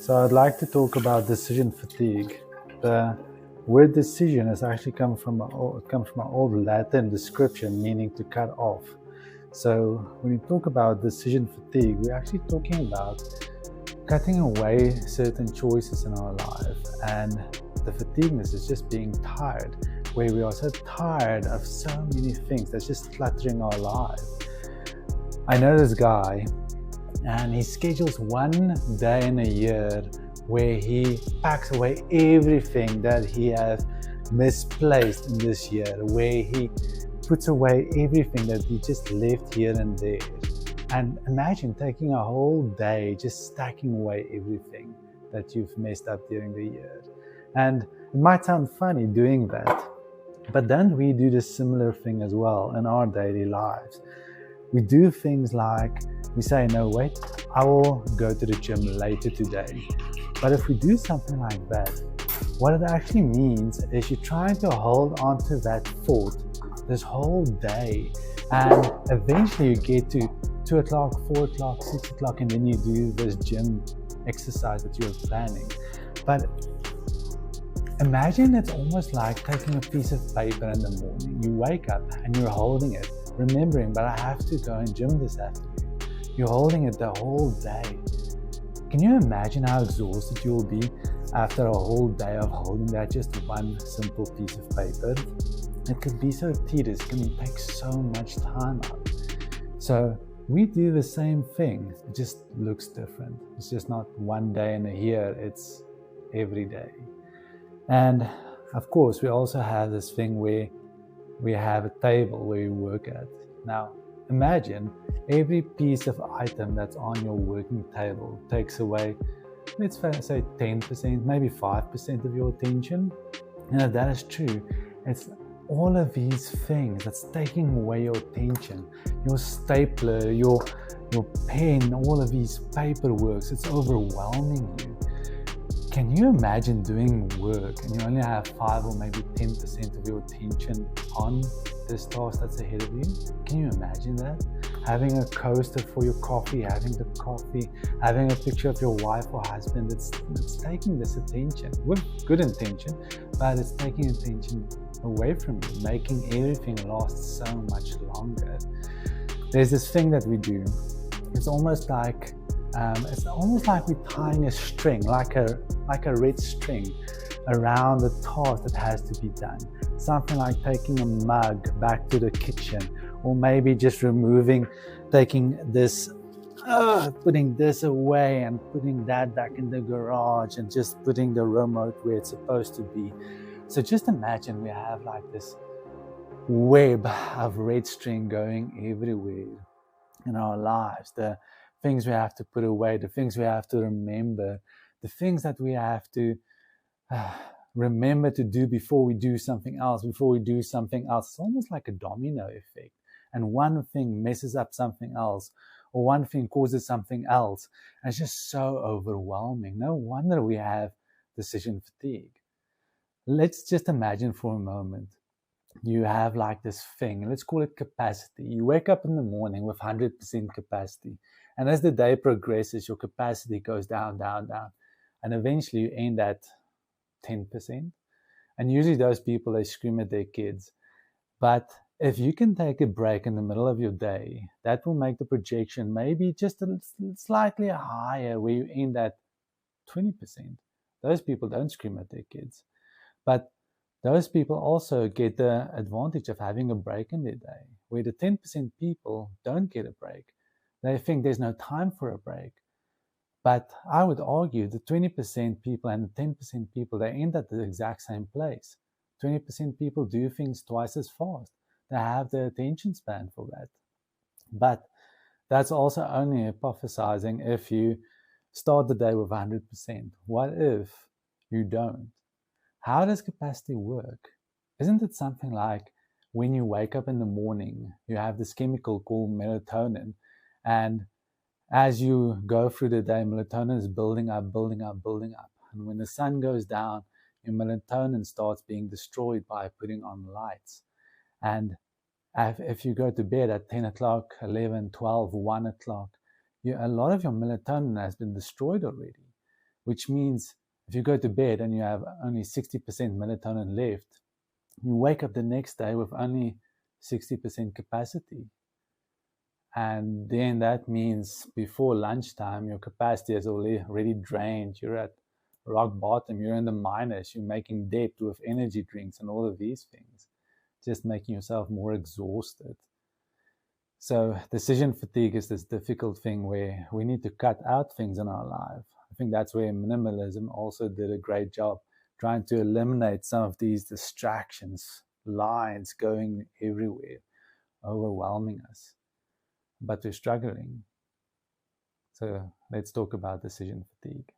So I'd like to talk about decision fatigue. The word decision has actually come from an old Latin description meaning to cut off. So when we talk about decision fatigue, we're actually talking about cutting away certain choices in our life, and the fatigueness is just being tired, where we are so tired of so many things that's just cluttering our life. I know this guy, and he schedules one day in a year where he packs away everything that he has misplaced in this year, where he puts away everything that he just left here and there. And imagine taking a whole day just stacking away everything that you've messed up during the year. And it might sound funny doing that, but don't we do the similar thing as well in our daily lives? We do things like we say, no, wait, I will go to the gym later today. But if we do something like that, what it actually means is you're trying to hold on to that thought this whole day. And eventually you get to 2 o'clock, 4 o'clock, 6 o'clock, and then you do this gym exercise that you're planning. But imagine it's almost like taking a piece of paper in the morning. You wake up and you're holding it, remembering, but I have to go and gym this afternoon. You're holding it the whole day. Can you imagine how exhausted you'll be after a whole day of holding that just one simple piece of paper? It could be so tedious, it can take so much time up. So we do the same thing, it just looks different. It's just not one day in a year, it's every day. And of course, we also have this thing where we have a table where we work at. Now, imagine every piece of item that's on your working table takes away, let's say 10%, maybe 5% of your attention. And if that is true, it's all of these things that's taking away your attention, your stapler, your pen, all of these paperworks, it's overwhelming you. Can you imagine doing work and you only have 5 or maybe 10% of your attention on this task that's ahead of you? Can you imagine that? Having a coaster for your coffee, having the coffee, having a picture of your wife or husband, it's taking this attention with good intention, but it's taking attention away from you, making everything last so much longer. There's this thing that we do. It's almost like we're tying a string, like a red string, around the task that has to be done. Something like taking a mug back to the kitchen, or maybe just taking this, putting this away and putting that back in the garage and just putting the remote where it's supposed to be. So just imagine we have like this web of red string going everywhere in our lives. The things we have to put away, the things we have to remember, the things that we have to remember to do before we do something else. It's almost like a domino effect. And one thing messes up something else, or one thing causes something else. And it's just so overwhelming. No wonder we have decision fatigue. Let's just imagine for a moment. You have like this thing, let's call it capacity. You wake up in the morning with 100% capacity. And as the day progresses, your capacity goes down, down, down. And eventually you end at 10%. And usually those people, they scream at their kids. But if you can take a break in the middle of your day, that will make the projection maybe just slightly higher, where you end at 20%. Those people don't scream at their kids. But those people also get the advantage of having a break in their day, where the 10% people don't get a break. They think there's no time for a break. But I would argue the 20% people and the 10% people, they end at the exact same place. 20% people do things twice as fast. They have the attention span for that. But that's also only hypothesizing if you start the day with 100%. What if you don't? How does capacity work? Isn't it something like when you wake up in the morning, you have this chemical called melatonin, and as you go through the day, melatonin is building up. And when the sun goes down, your melatonin starts being destroyed by putting on lights. And if you go to bed at 10 o'clock, 11, 12, 1 o'clock, a lot of your melatonin has been destroyed already. which means if you go to bed and you have only 60% melatonin left, you wake up the next day with only 60% capacity. And then that means before lunchtime, your capacity is already drained. You're at rock bottom. You're in the minus. You're making debt with energy drinks and all of these things, just making yourself more exhausted. So decision fatigue is this difficult thing where we need to cut out things in our life. I think that's where minimalism also did a great job, trying to eliminate some of these distractions, lines going everywhere, overwhelming us. But we're struggling. So let's talk about decision fatigue.